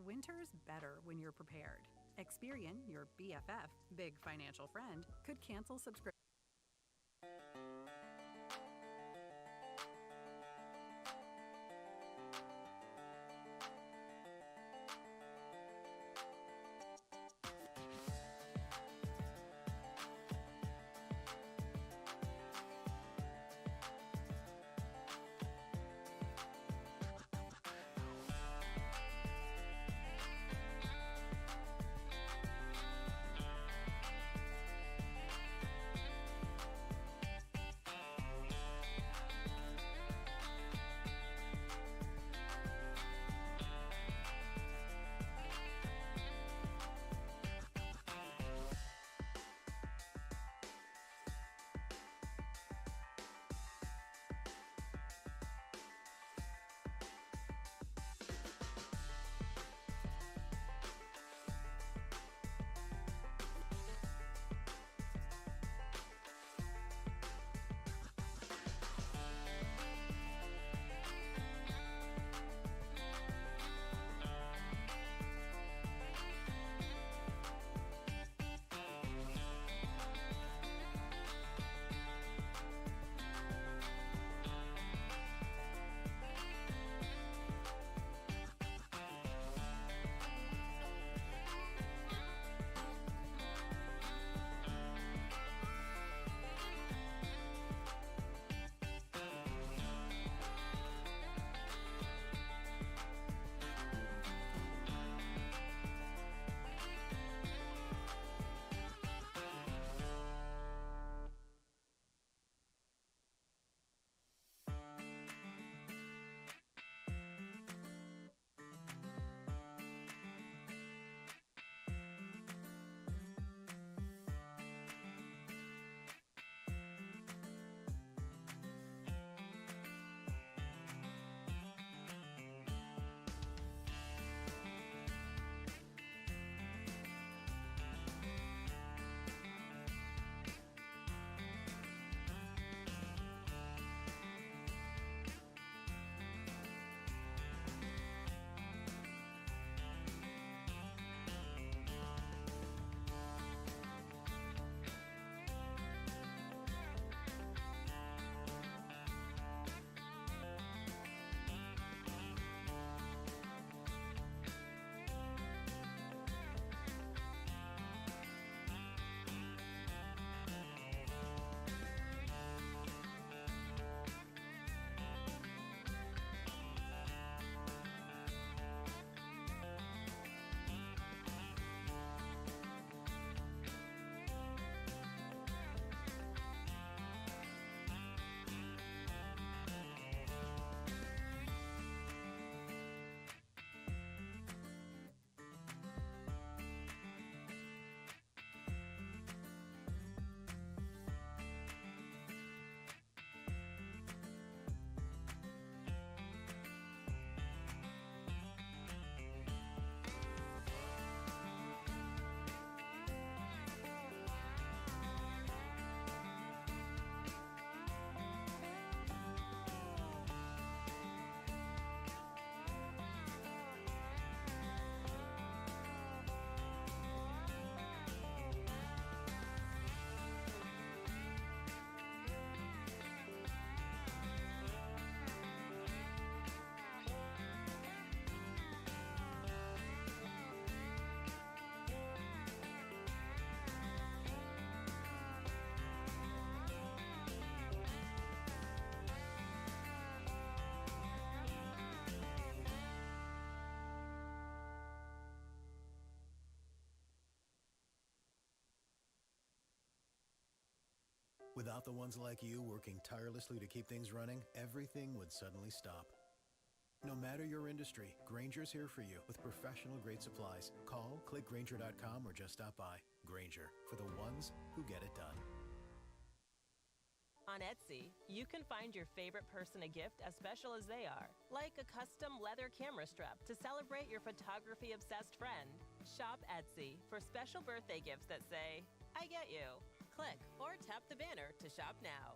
winter's better when you're prepared. Experian, your BFF, big financial friend, could cancel subscription. Without the ones like you working tirelessly to keep things running, everything would suddenly stop. No matter your industry, Grainger's here for you with professional-grade supplies. Call, click Grainger.com, or just stop by. Grainger, for the ones who get it done. On Etsy, you can find your favorite person a gift as special as they are, like a custom leather camera strap to celebrate your photography-obsessed friend. Shop Etsy for special birthday gifts that say, I get you. Click or tap the banner to shop now.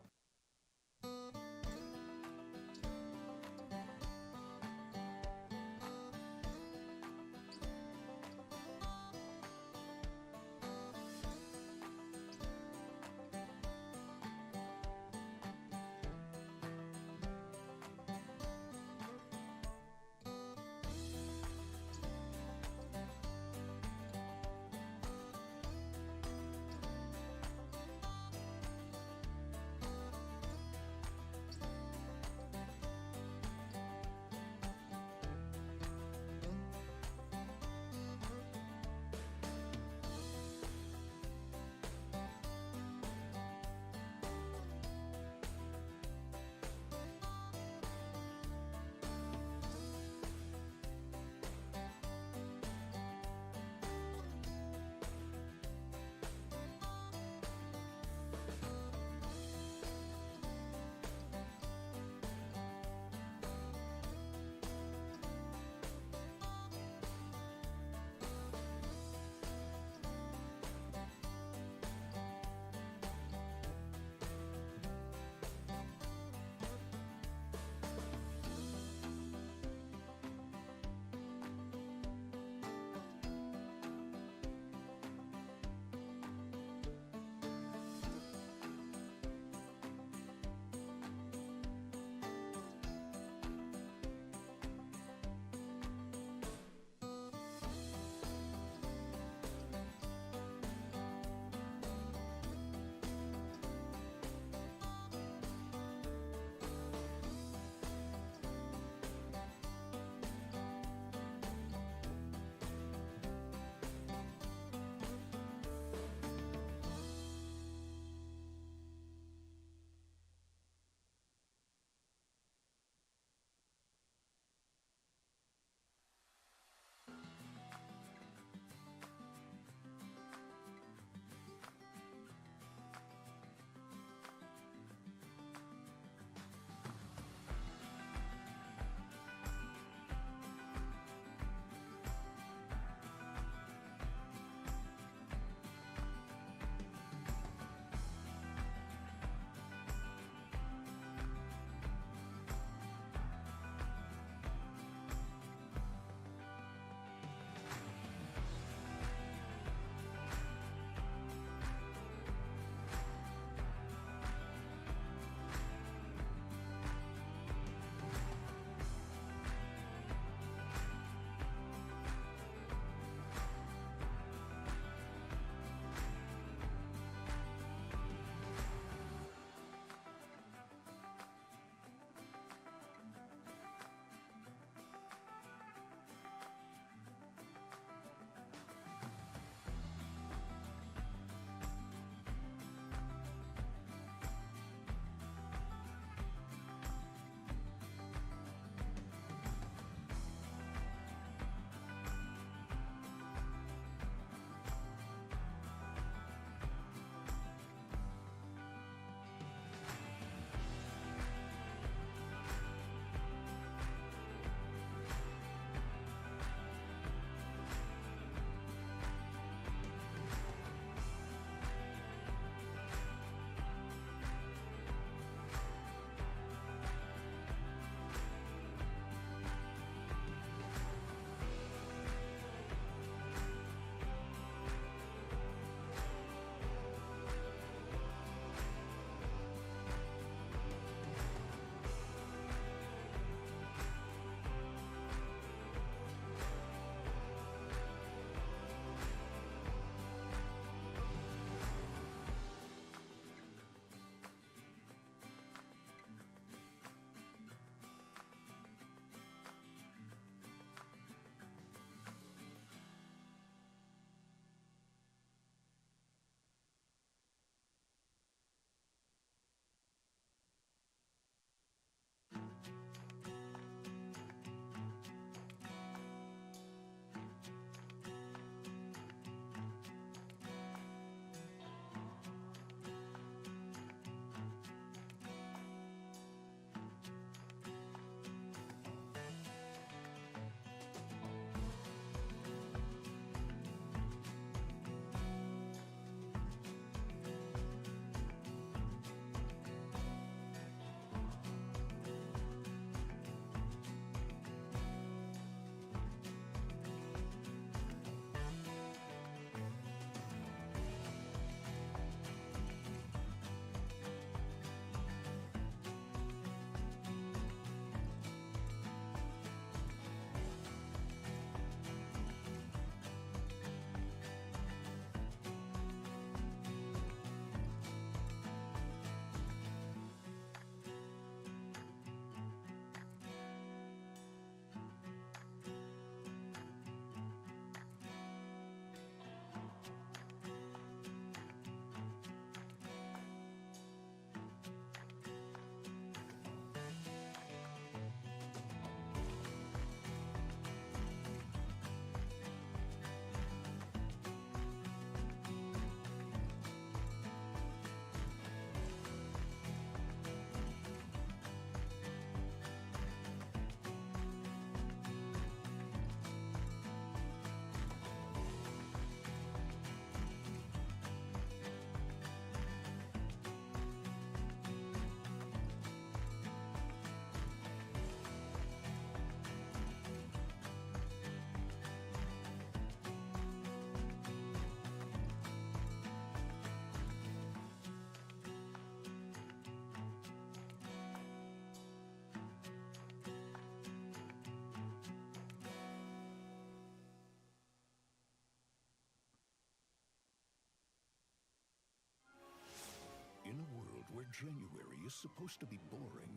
January is supposed to be boring,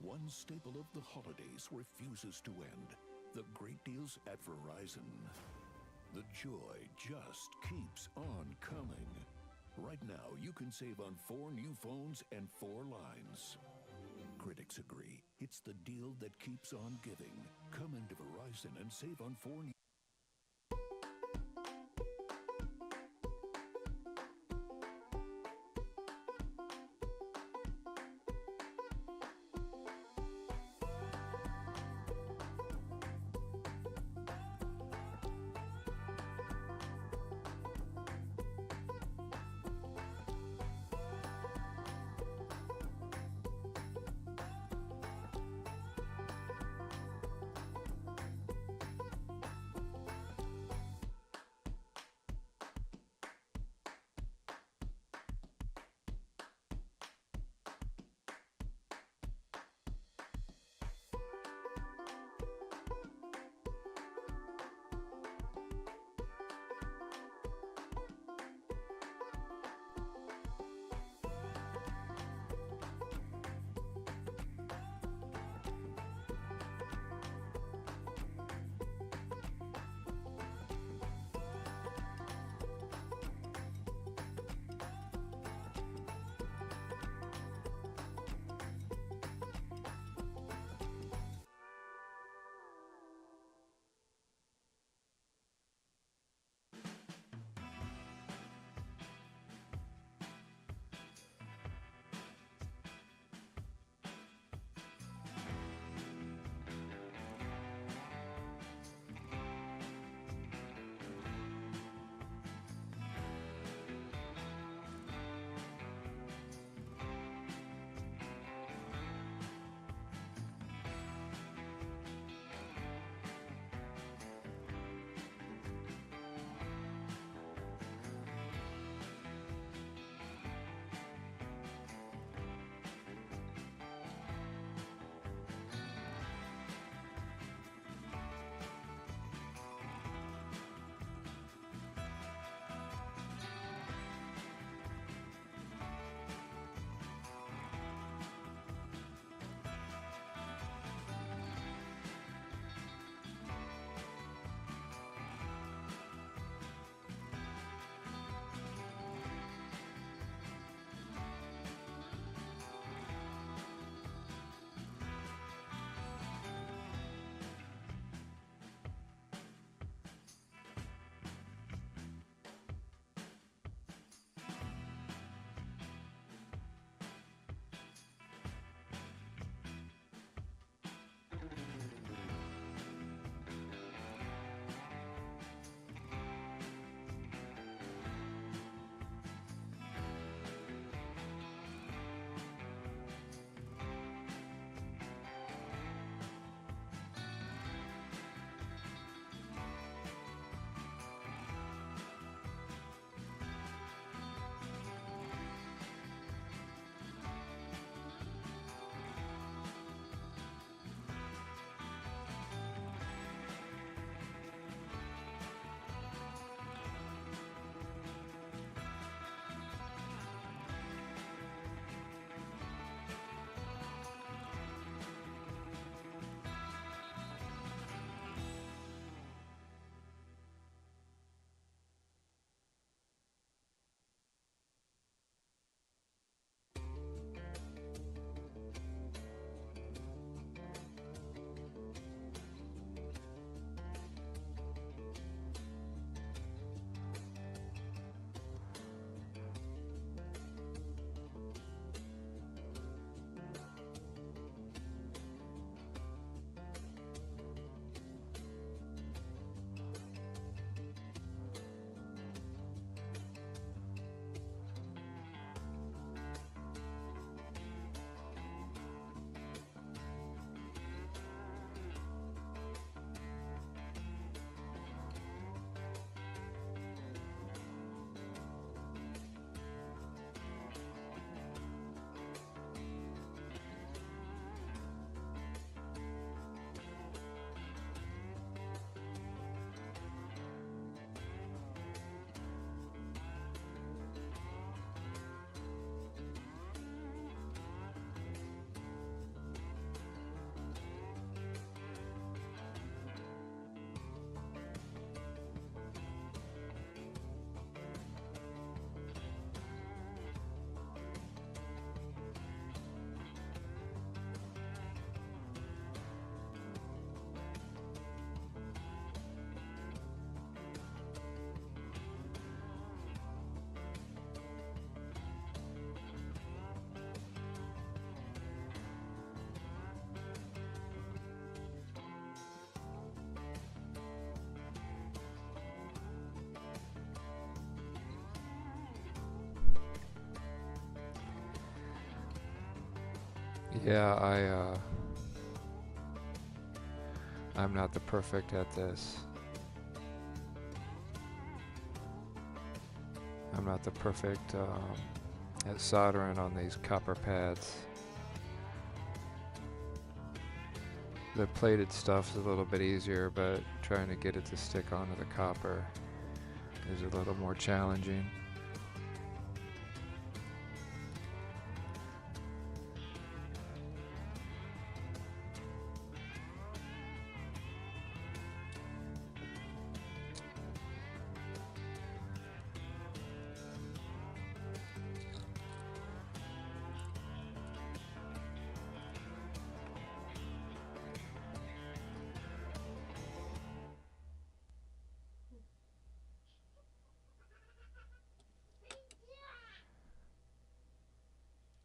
one staple of the holidays refuses to end. The great deals at Verizon. The joy just keeps on coming. Right now, you can save on 4 new phones and 4 lines. Critics agree. It's the deal that keeps on giving. Come into Verizon and save on 4 new... Yeah, I'm not the perfect at this. I'm not the perfect at soldering on these copper pads. The plated stuff's a little bit easier, but trying to get it to stick onto the copper is a little more challenging.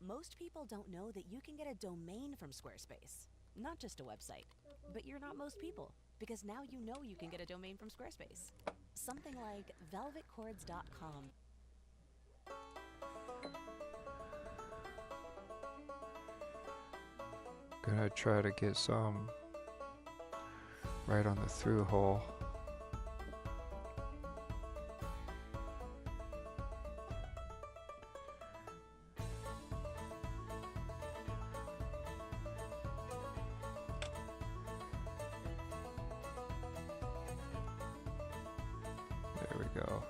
Most people don't know that you can get a domain from Squarespace. Not just a website. But you're not most people, because now you know you can get a domain from Squarespace. Something like velvetchords.com. Gonna try to get some right on the through hole. There we go.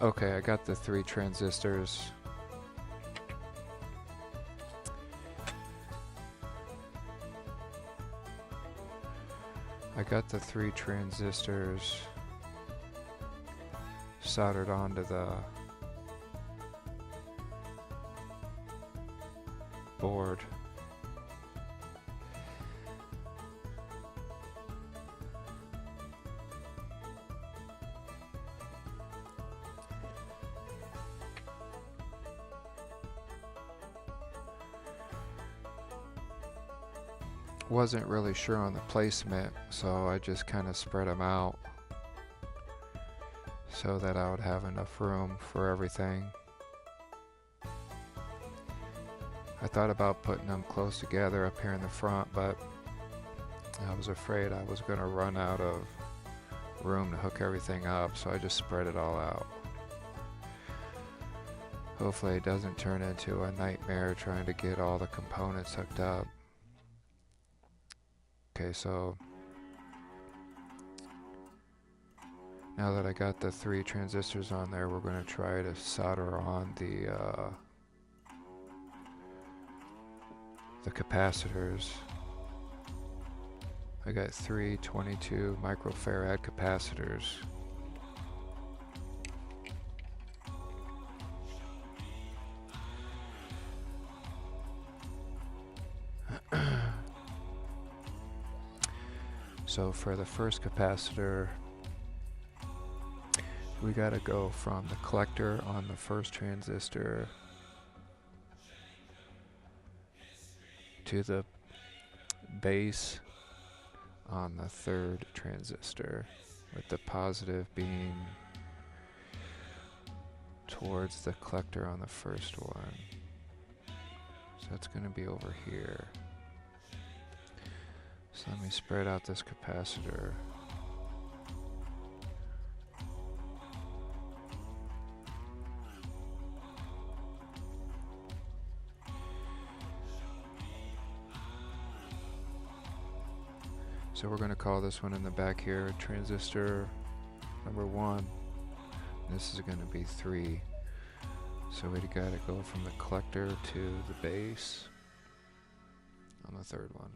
Okay, I got the 3 transistors. I got the 3 transistors soldered onto the board. Wasn't really sure on the placement, so I just kind of spread them out so that I would have enough room for everything. I thought about putting them close together up here in the front, but I was afraid I was going to run out of room to hook everything up, so I just spread it all out. Hopefully it doesn't turn into a nightmare trying to get all the components hooked up. Okay, so now that I got the 3 transistors on there, we're going to try to solder on the capacitors. I got 3 22 microfarad capacitors. So for the first capacitor, we gotta go from the collector on the first transistor to the base on the third transistor, with the positive being towards the collector on the first one. So that's gonna be over here. So let me spread out this capacitor. So we're going to call this one in the back here transistor number 1. This is going to be 3. So we got to go from the collector to the base on the third one.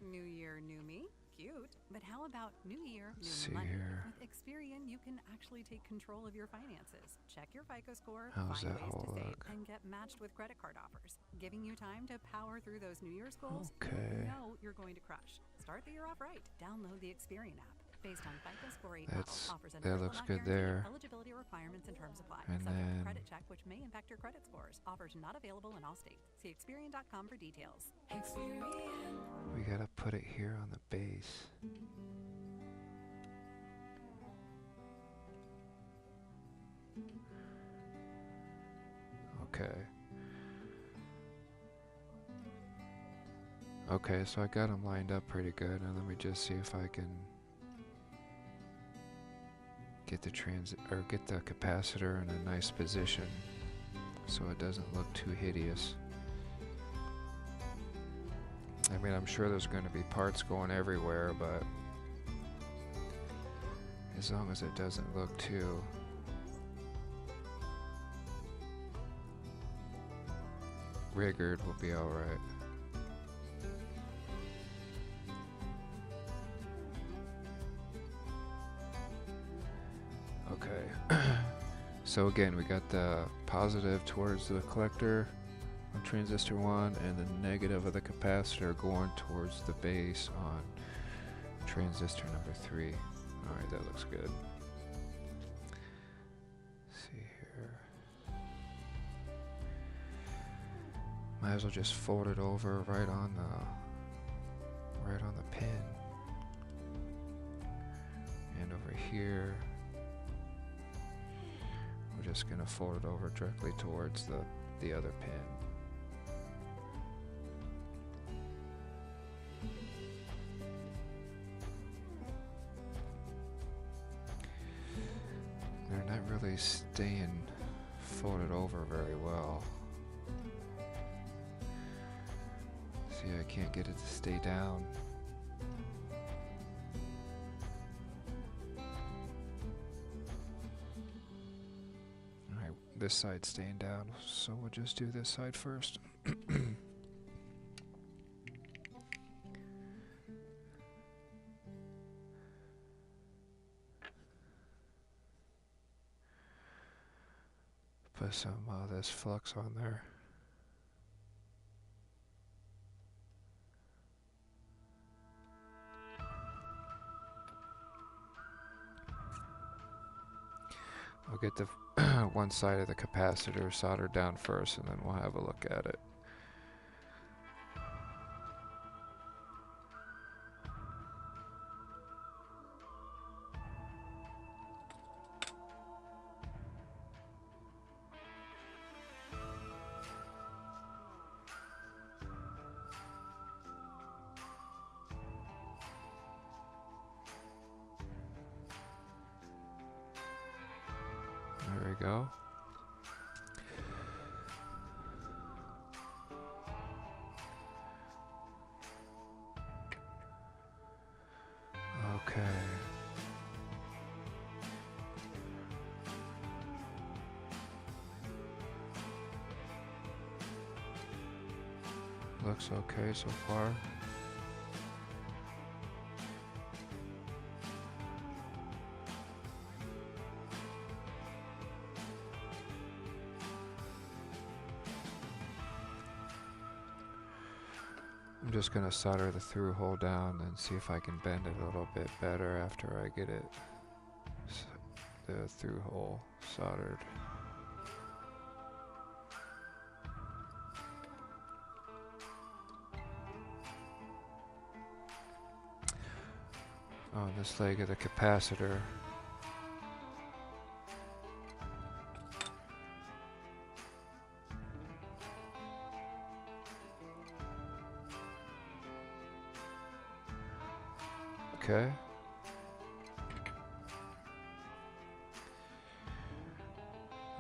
New year, new me. Cute. But how about new year, new See money? here. With Experian, you can actually take control of your finances. Check your FICO score, How's find that ways to whole save, look? and get matched with credit card offers, giving you time to power through those New Year's goals Okay. you know you're going to crush. Start the year off right. Download the Experian app. based on FICO score 8 That's, model, offers an that original looks not good guaranteed. there. Eligibility requirements and terms apply. And Subject to then credit check, which may impact your credit scores. Offers not available in all states. See Experian.com for details. we gotta put it here on the base. Okay. Okay, so I got them lined up pretty good, and let me just see if I can get the get the capacitor in a nice position so it doesn't look too hideous. I mean, I'm sure there's going to be parts going everywhere, but as long as it doesn't look too rigged, we'll be all right. Okay. So again, we got the positive towards the collector on transistor 1 and the negative of the capacitor going towards the base on transistor number 3. Alright, that looks good. Let's see here. Might as well just fold it over right on the pin. And over here, we're just gonna fold it over directly towards the other pin. They're not really staying folded over very well. See, I can't get it to stay down. Alright, this side's staying down, so we'll just do this side first. Put some this flux on there. I'll get the one side of the capacitor soldered down first, and then we'll have a look at it. There we go. Okay. Looks okay so far. I'm just going to solder the through hole down and see if I can bend it a little bit better after I get it, the through hole soldered. On this leg of the capacitor, okay.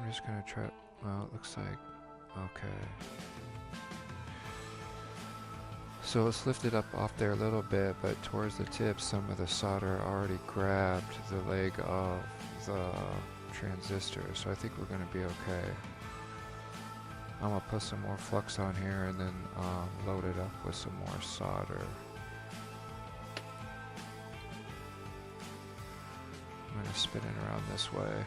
I'm just gonna try, well, it looks like, okay. So let's lift it up off there a little bit, but towards the tip, some of the solder already grabbed the leg of the transistor, so I think we're gonna be okay. I'm gonna put some more flux on here and then load it up with some more solder. I'm gonna spin it around this way.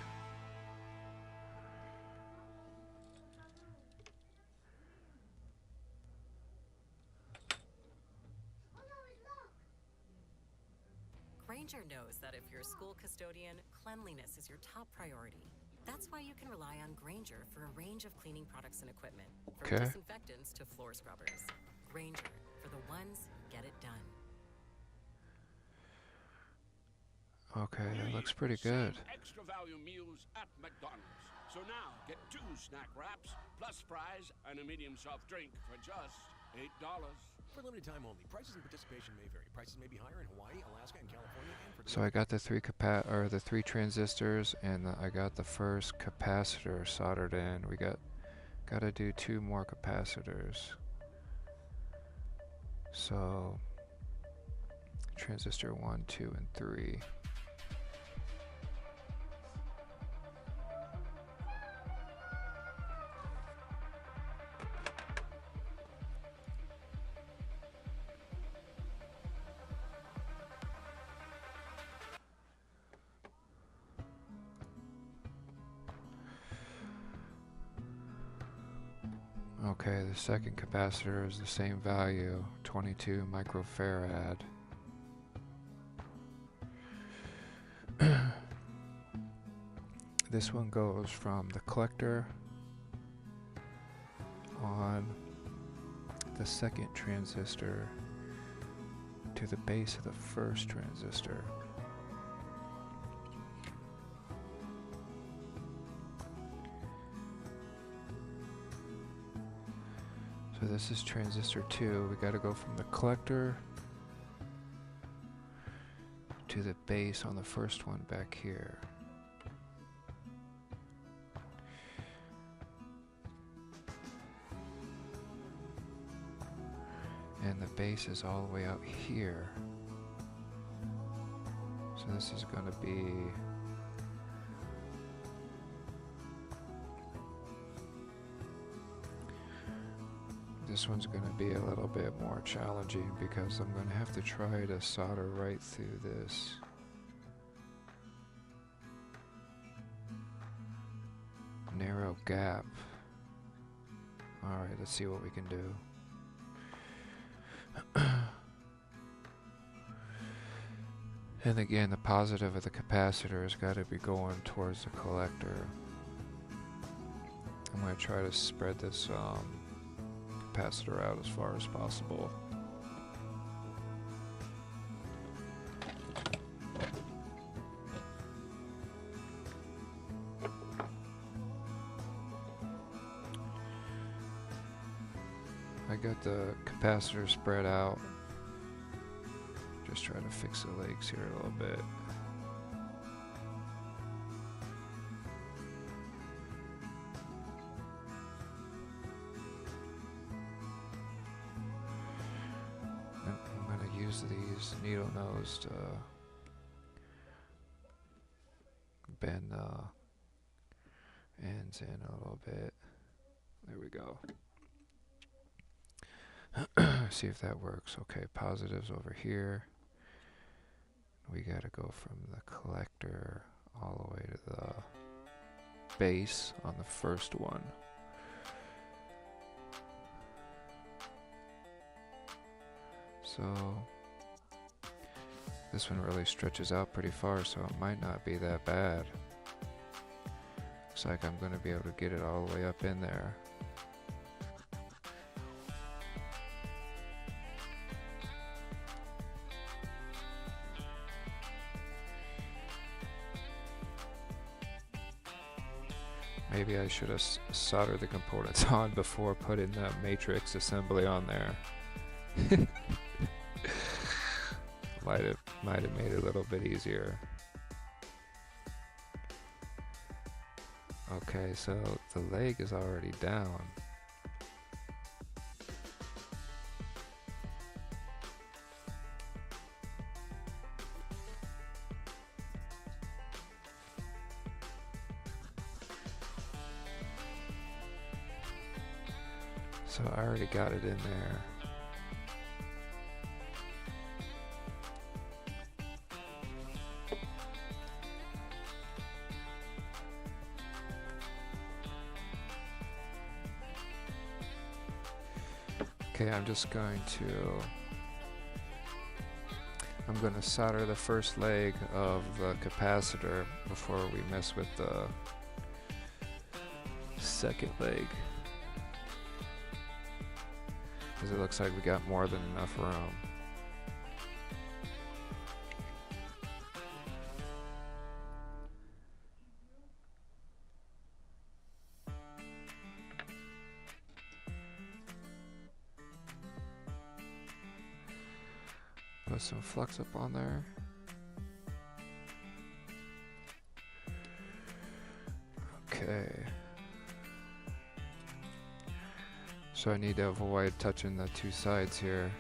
Granger knows that if you're a school custodian, cleanliness is your top priority. That's why you can rely on Grainger for a range of cleaning products and equipment, from disinfectants to floor scrubbers. Grainger, for the ones who get it done. Okay, that looks pretty good. Extra value meals at McDonald's. So now get 2 snack wraps, plus fries, and a medium soft drink for just $8. For limited time only. Prices and participation may vary. Prices may be higher in Hawaii, Alaska, and California. And for So I got the three transistors, and I got the first capacitor soldered in. We gotta do 2 more capacitors. So transistor 1, 2, and 3. Okay, the second capacitor is the same value, 22 microfarad. This one goes from the collector on the second transistor to the base of the first transistor. So this is transistor 2. We got to go from the collector to the base on the first one back here. And the base is all the way out here. So this is going to be this one's going to be a little bit more challenging because I'm going to have to try to solder right through this. Narrow gap. Alright, let's see what we can do. And again, the positive of the capacitor has got to be going towards the collector. I'm going to try to spread this capacitor out as far as possible. I got the capacitor spread out. Just trying to fix the legs here a little bit. And I'm going to use these needle nose to bend the ends in a little bit. There we go. See if that works. Okay, positives over here. We gotta go from the collector all the way to the base on the first one. So this one really stretches out pretty far, so it might not be that bad. Looks like I'm gonna be able to get it all the way up in there. Maybe I should have soldered the components on before putting the matrix assembly on there. might have made it a little bit easier. Okay, so the leg is already down. So I already got it in there. Okay, I'm just going to I'm going to solder the first leg of the capacitor before we mess with the second leg, because it looks like we got more than enough room. Put some flux up on there. Okay. So I need to avoid touching the two sides here,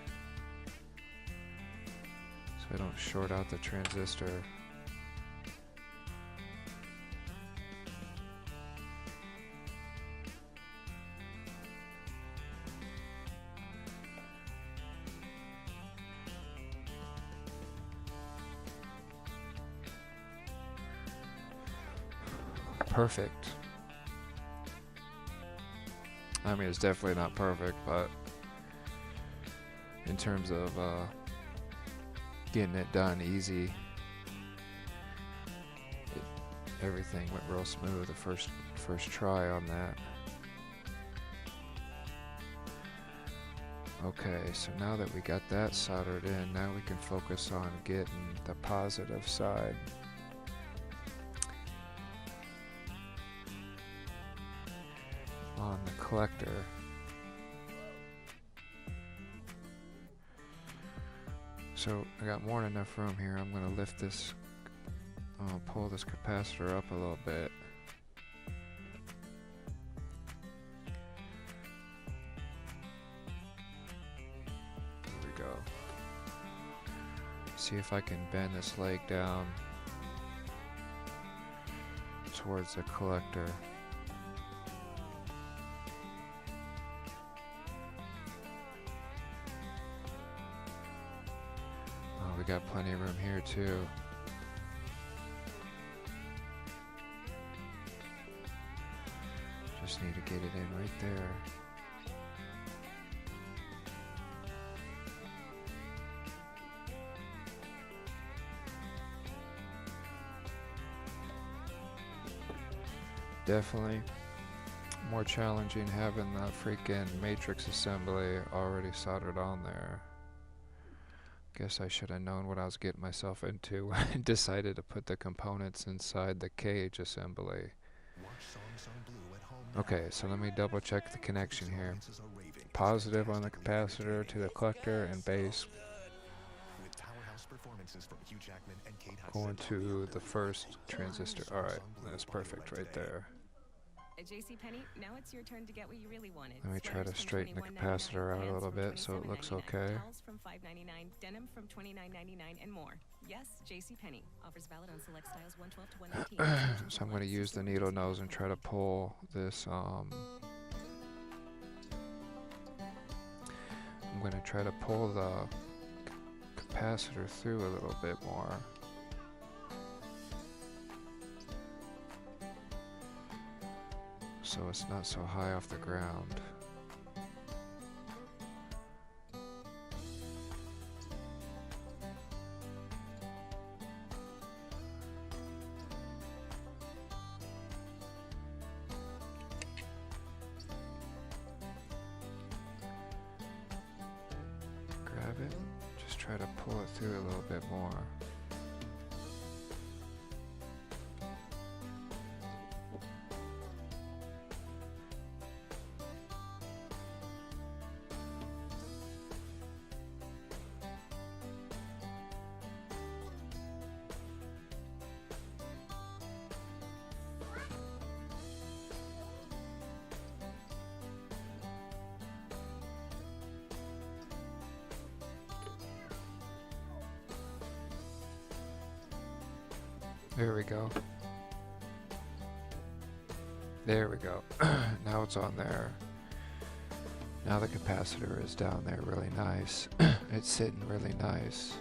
so I don't short out the transistor. Perfect. I mean, it's definitely not perfect, but in terms of getting it done easy, everything went real smooth the first try on that. Okay, so now that we got that soldered in, now we can focus on getting the positive side. On the collector. So I got more than enough room here. I'm going to lift this, pull this capacitor up a little bit. There we go. See if I can bend this leg down towards the collector. We got plenty of room here too. Just need to get it in right there. Definitely more challenging having the freaking matrix assembly already soldered on there. Guess I should have known what I was getting myself into when I decided to put the components inside the cage assembly. Okay, so let me double check the connection here. Positive on the capacitor to the collector and base. Going to the first transistor. Alright, that's perfect right there. At JCPenney, now it's your turn to get what you really wanted. Let me try to straighten the capacitor out a little bit so it looks okay. Towels from $5.99, denim from $29.99, and more. Yes, JCPenney offers valid on select styles 112 to 119. So I'm going to use the needle nose and try to pull this. I'm going to try to pull the capacitor through a little bit more. So it's not so high off the ground. Grab it, just try to pull it through a little bit more. There we go. There we go. Now it's on there. Now the capacitor is down there really nice. It's sitting really nice.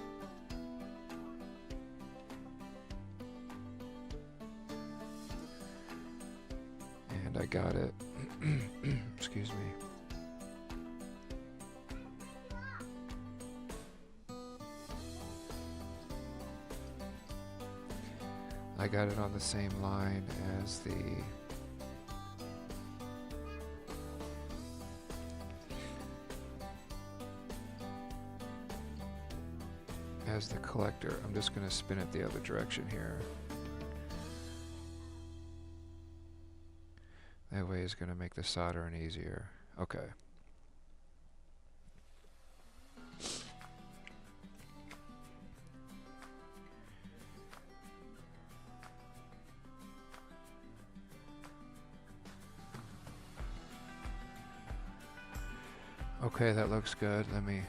And I got it. Excuse me. I got it on the same line as the collector. I'm just going to spin it the other direction here. That way it's going to make the soldering easier. Okay. Okay, that looks good. Let me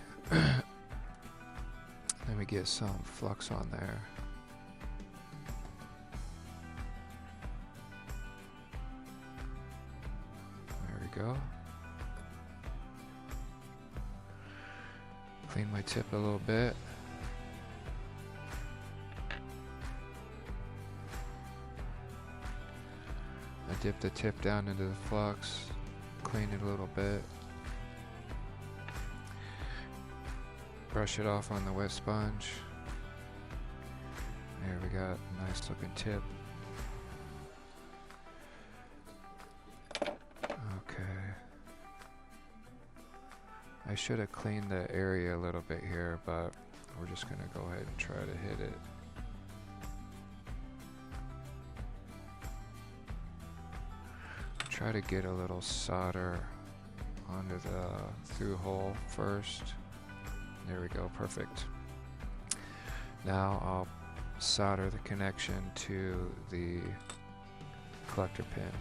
let me get some flux on there. There we go. Clean my tip a little bit. I dip the tip down into the flux, clean it a little bit. Brush it off on the wet sponge. There we got a nice looking tip. Okay. I should have cleaned the area a little bit here, but we're just gonna go ahead and try to hit it. Try to get a little solder onto the through hole first. There we go, perfect. Now I'll solder the connection to the collector pin.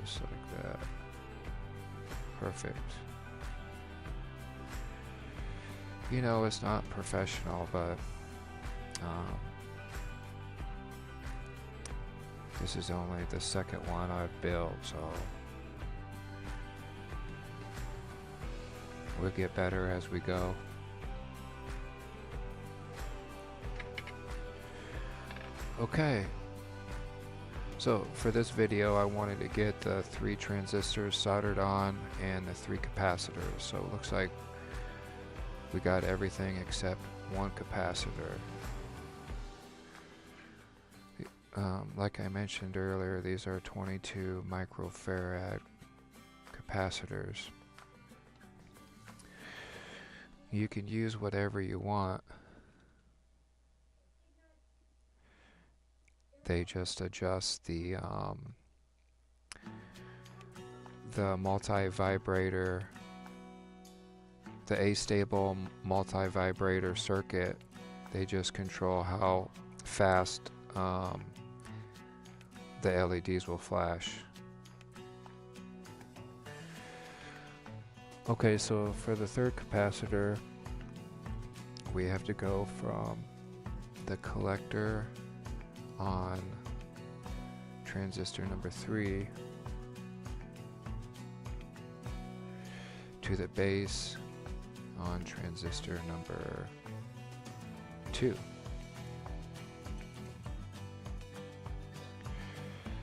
Just like that. Perfect. You know, it's not professional, but this is only the second one I've built, so we'll get better as we go. Okay, so for this video I wanted to get the 3 transistors soldered on and the 3 capacitors. So it looks like we got everything except one capacitor. Like I mentioned earlier, these are 22 microfarad capacitors. You can use whatever you want. They just adjust the multivibrator, the astable multivibrator circuit. They just control how fast the LEDs will flash. Okay, so for the third capacitor, we have to go from the collector on transistor number 3 to the base on transistor number 2.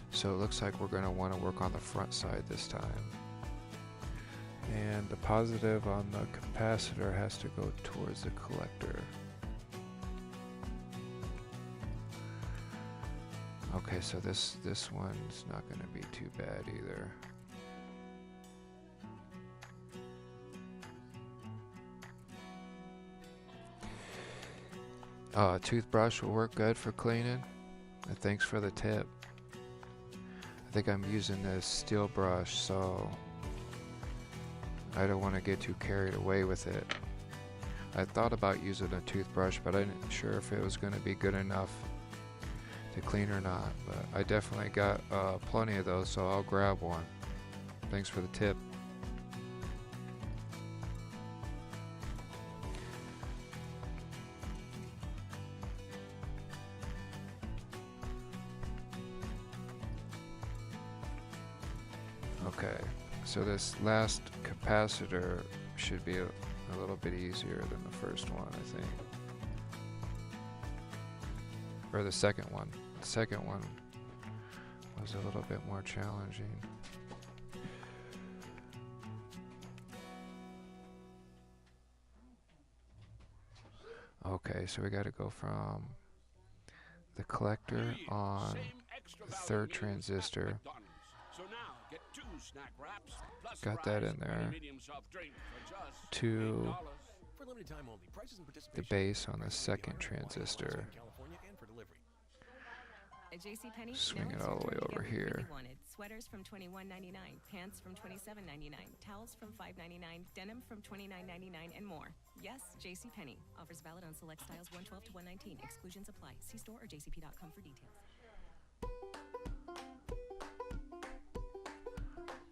So it looks like we're going to want to work on the front side this time. And the positive on the capacitor has to go towards the collector. Okay, so this one's not going to be too bad either. A toothbrush will work good for cleaning. And thanks for the tip. I think I'm using this steel brush, so I don't want to get too carried away with it. I thought about using a toothbrush, but I wasn't sure if it was going to be good enough to clean or not. But I definitely got plenty of those, so I'll grab one. Thanks for the tip. Okay, so this last capacitor should be a little bit easier than the first one, I think. Or the second one. The second one was a little bit more challenging. Okay, so we got to go from the collector on the third transistor. So now get 2 snack wraps, plus Got that in there. and a medium soft drink for just To For limited time only. Prices and the participation base on the may vary second in Hawaii, Alaska, transistor. and California, and for delivery. At JCPenney, Swing now it it's all your the way turn to get over what you here. really wanted. Sweaters from $21.99, pants from $27.99, towels from $5.99, denim from $29.99, and more. Yes, JCPenney. Offers valid on select styles 112 to 119. Exclusions apply. See store or jcp.com for details.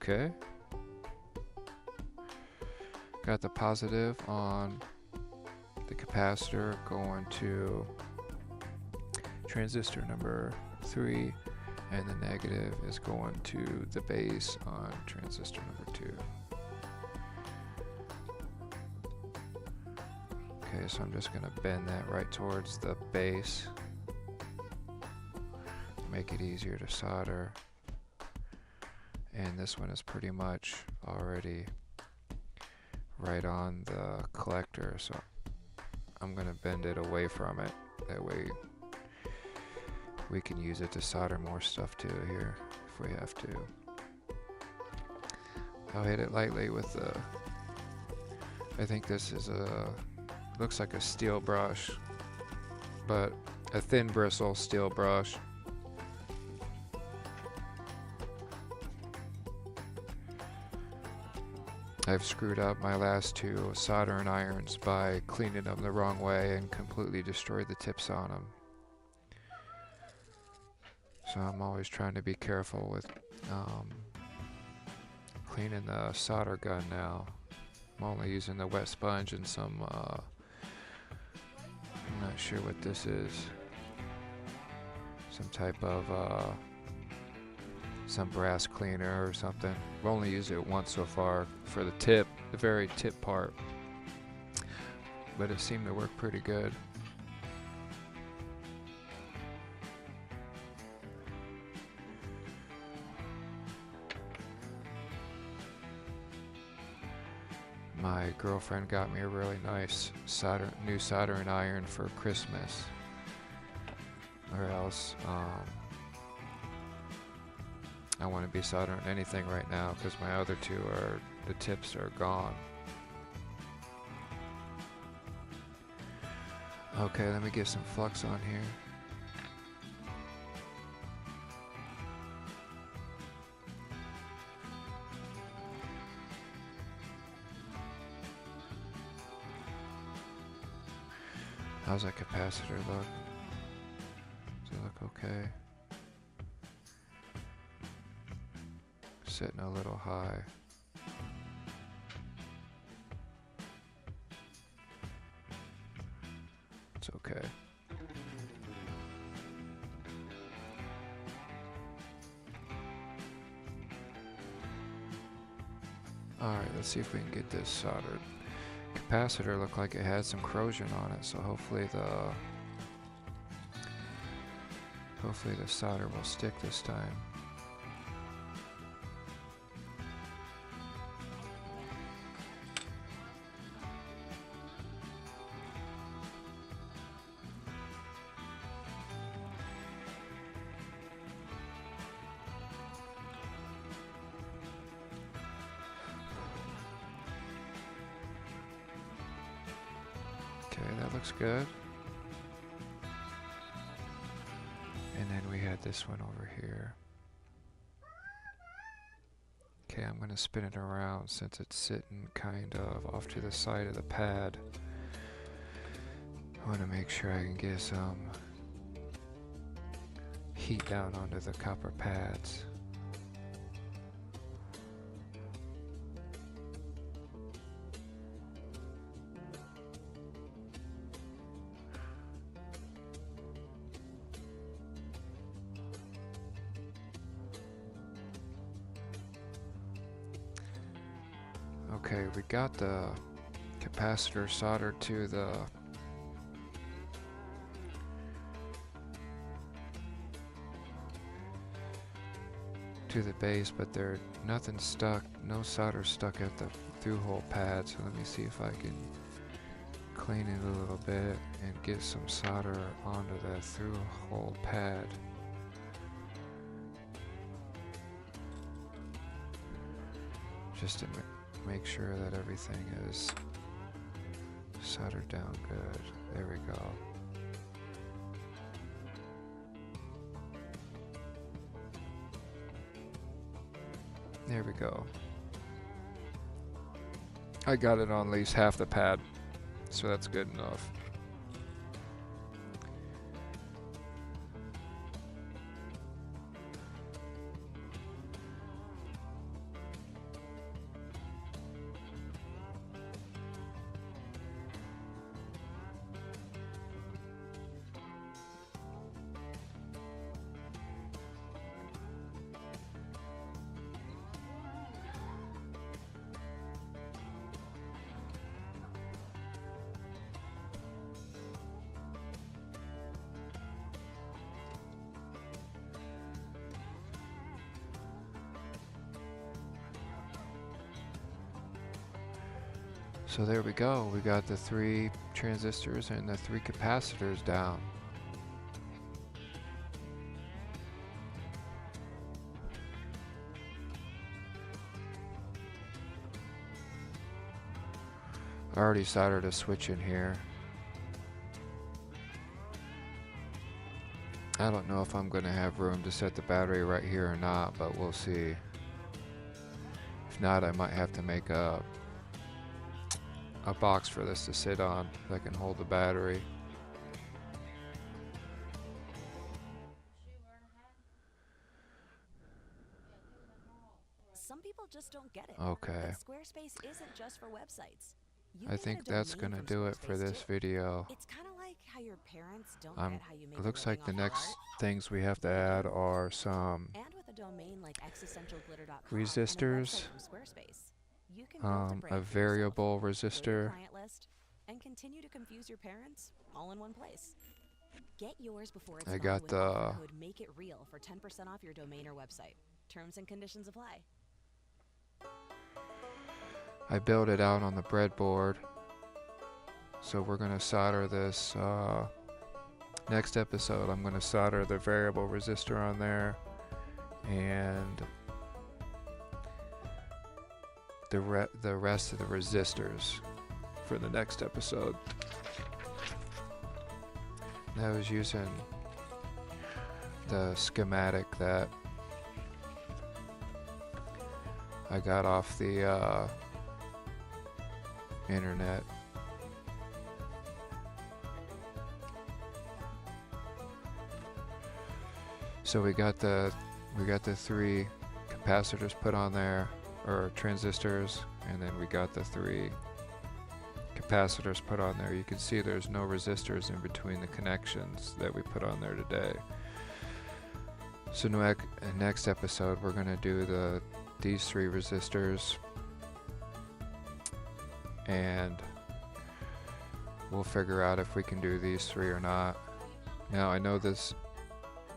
Okay. Got the positive on the capacitor going to transistor number 3, and the negative is going to the base on transistor number 2. Okay, so I'm just going to bend that right towards the base. Make it easier to solder. And this one is pretty much already right on the collector, so I'm going to bend it away from it. That way we can use it to solder more stuff to here if we have to. I'll hit it lightly with the, I think this is a, looks like a steel brush, but a thin bristle steel brush. I've screwed up my last 2 soldering irons by cleaning them the wrong way and completely destroyed the tips on them. So I'm always trying to be careful with cleaning the solder gun now. I'm only using the wet sponge and some, I'm not sure what this is. Some type of, some brass cleaner or something. I've only used it once so far for the tip, the very tip part, but it seemed to work pretty good. My girlfriend got me a really nice new soldering iron for Christmas, or else I want to be soldering anything right now because my other 2 are, the tips are gone. Okay, let me get some flux on here. How's that capacitor look? Does it look okay? Sitting a little high. It's okay. Alright, let's see if we can get this soldered. Capacitor looked like it had some corrosion on it, so hopefully the solder will stick this time. Okay, that looks good. And then we had this one over here. Okay, I'm going to spin it around since it's sitting kind of off to the side of the pad. I want to make sure I can get some heat down onto the copper pads. Okay, we got the capacitor soldered to the base, but there nothing stuck, no solder stuck at the through hole pad. So let me see if I can clean it a little bit and get some solder onto that through hole pad. Just to make sure that everything is soldered down good. There we go. There we go. I got it on at least half the pad, so that's good enough. So there we go. We got the 3 transistors and the 3 capacitors down. I already soldered a switch in here. I don't know if I'm going to have room to set the battery right here or not, but we'll see. If not, I might have to make a box for this to sit on that can hold the battery. Some people just don't get it. Okay. But Squarespace isn't just for websites. I think that's gonna do it for this video. It's kind of like how your parents don't get how you make It looks a living like the off of next art. things we have to add are some And with a domain like existentialglitter.com resistors, and a website from Squarespace, you can build a brand a for yourself, variable create a resistor, client list, and continue to confuse your parents all in one place. Get yours before it's I gone got with offer the code Make It Real for 10% off your domain or website. Terms and conditions apply. I built it out on the breadboard. So we're gonna solder this, next episode I'm gonna solder the variable resistor on there, and the rest of the resistors for the next episode. And I was using the schematic that I got off the internet. So we got the 3 capacitors put on there, or transistors, and then we got the 3 capacitors put on there. You can see there's no resistors in between the connections that we put on there today. So next episode we're gonna do these 3 resistors, and we'll figure out if we can do these 3 or not. Now I know this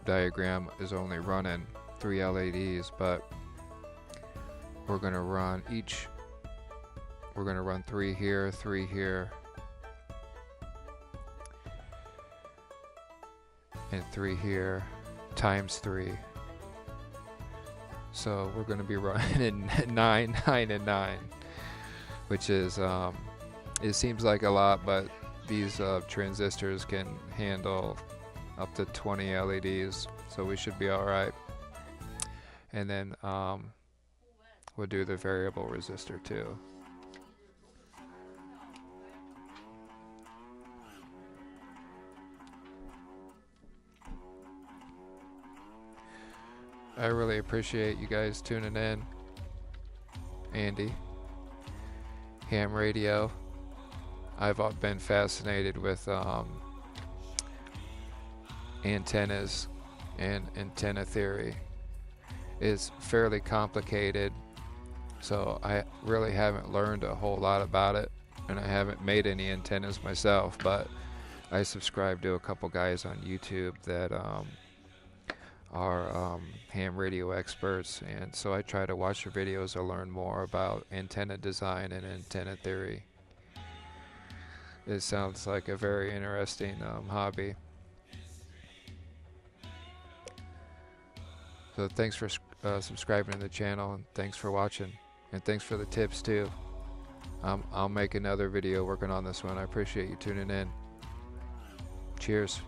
diagram is only running 3 LEDs, but we're gonna run 3 here, 3 here, and 3 here, times 3. So we're gonna be running 9, 9, and 9, which is it seems like a lot, but these transistors can handle up to 20 LEDs, so we should be all right. And then we'll do the variable resistor too. I really appreciate you guys tuning in. Andy, Ham Radio. I've been fascinated with antennas and antenna theory. Is fairly complicated, so I really haven't learned a whole lot about it, and I haven't made any antennas myself, but I subscribe to a couple guys on YouTube that are ham radio experts, and so I try to watch their videos to learn more about antenna design and antenna theory. it sounds like a very interesting hobby. So thanks for subscribing to the channel, and thanks for watching, and thanks for the tips too. I'll make another video working on this one. I appreciate you tuning in. Cheers.